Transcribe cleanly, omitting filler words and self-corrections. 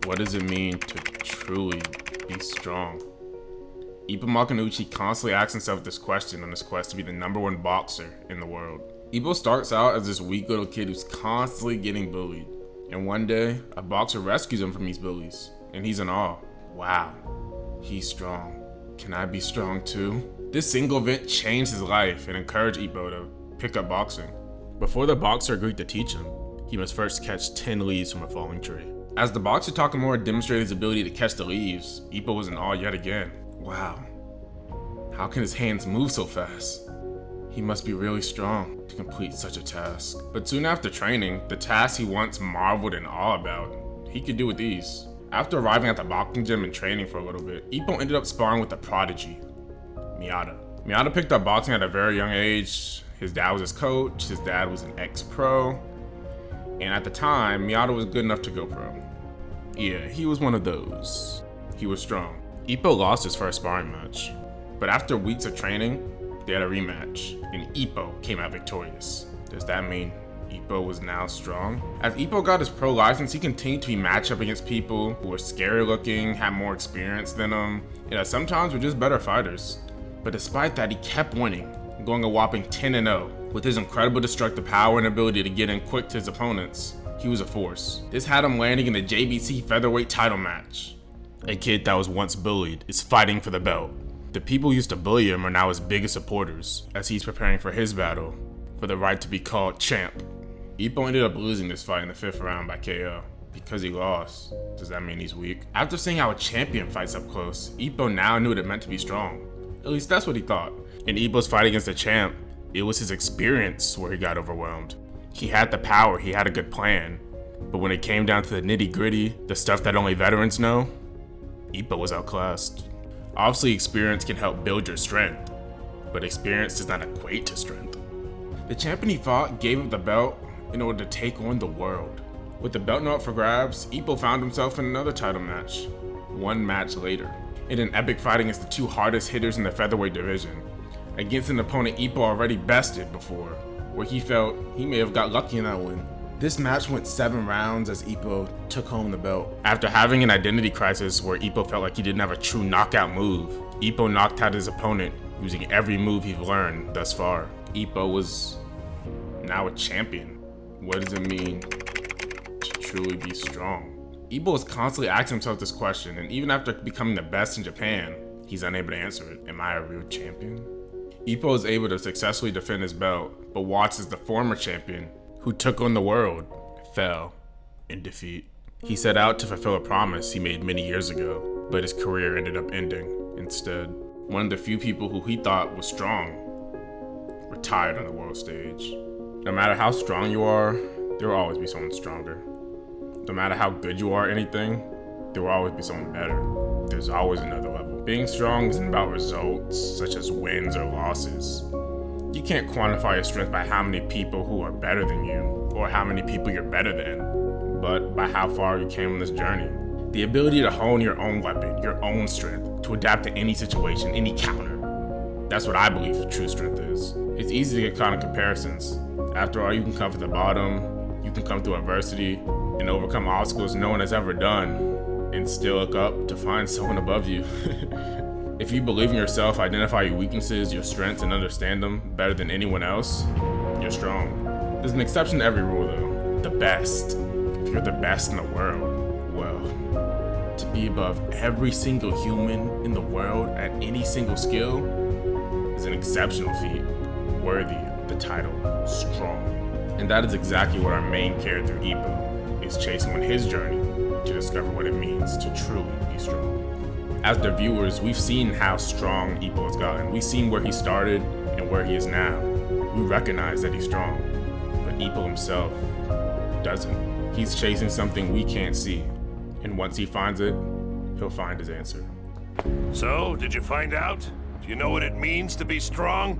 What does it mean to truly be strong? Ippo Makinuchi constantly asks himself this question on his quest to be the #1 boxer in the world. Ippo starts out as this weak little kid who's constantly getting bullied. And one day, a boxer rescues him from these bullies. And he's in awe. Wow, he's strong. Can I be strong too? This single event changed his life and encouraged Ippo to pick up boxing. Before the boxer agreed to teach him, he must first catch 10 leaves from a falling tree. As the boxer Takamura demonstrated his ability to catch the leaves, Ippo was in awe yet again. Wow, how can his hands move so fast? He must be really strong to complete such a task. But soon after training, the task he once marveled in awe about, he could do with ease. After arriving at the boxing gym and training for a little bit, Ippo ended up sparring with the prodigy, Miyata. Miyata picked up boxing at a very young age. His dad was his coach, his dad was an ex-pro, and at the time, Miyata was good enough to go pro. Yeah, he was one of those. He was strong. Ippo lost his first sparring match, but after weeks of training, they had a rematch, and Ippo came out victorious. Does that mean Ippo was now strong? As Ippo got his pro license, he continued to be matched up against people who were scary looking, had more experience than him, and sometimes were just better fighters. But despite that, he kept winning, going a whopping 10-0. With his incredible destructive power and ability to get in quick to his opponents, he was a force. This had him landing in the JBC featherweight title match. A kid that was once bullied is fighting for the belt. The people who used to bully him are now his biggest supporters, as he's preparing for his battle for the right to be called champ. Ippo ended up losing this fight in the 5th round by KO. Because he lost, does that mean he's weak? After seeing how a champion fights up close, Ippo now knew what it meant to be strong. At least that's what he thought. In Ippo's fight against the champ, it was his experience where he got overwhelmed. He had the power, he had a good plan, but when it came down to the nitty-gritty, the stuff that only veterans know, Ippo was outclassed. Obviously, experience can help build your strength, but experience does not equate to strength. The champion he fought gave up the belt in order to take on the world. With the belt not up for grabs, Ippo found himself in another title match, one match later, in an epic fight against the 2 hardest hitters in the featherweight division, against an opponent Ippo already bested before, where he felt he may have got lucky in that win. This match went 7 rounds as Ippo took home the belt. After having an identity crisis where Ippo felt like he didn't have a true knockout move, Ippo knocked out his opponent using every move he's learned thus far. Ippo was now a champion. What does it mean to truly be strong? Ippo is constantly asking himself this question, and even after becoming the best in Japan, he's unable to answer it. Am I a real champion? Ippo is able to successfully defend his belt, but watches the former champion, who took on the world, fell in defeat. He set out to fulfill a promise he made many years ago, but his career ended up ending instead. One of the few people who he thought was strong retired on the world stage. No matter how strong you are, there will always be someone stronger. No matter how good you are at anything, there will always be someone better. There's always another level. Being strong isn't about results, such as wins or losses. You can't quantify your strength by how many people who are better than you, or how many people you're better than, but by how far you came on this journey. The ability to hone your own weapon, your own strength, to adapt to any situation, any counter. That's what I believe true strength is. It's easy to get caught in comparisons. After all, you can come from the bottom, you can come through adversity, and overcome obstacles no one has ever done, and still look up to find someone above you. If you believe in yourself, identify your weaknesses, your strengths, and understand them better than anyone else, you're strong. There's an exception to every rule though. The best. If you're the best in the world, well, to be above every single human in the world at any single skill is an exceptional feat, worthy of the title strong. And that is exactly what our main character, Ippo, is chasing on his journey to discover what it means to truly be strong. As the viewers, we've seen how strong Ippo has gotten. We've seen where he started and where he is now. We recognize that he's strong, but Ippo himself doesn't. He's chasing something we can't see, and once he finds it, he'll find his answer. So, did you find out? Do you know what it means to be strong?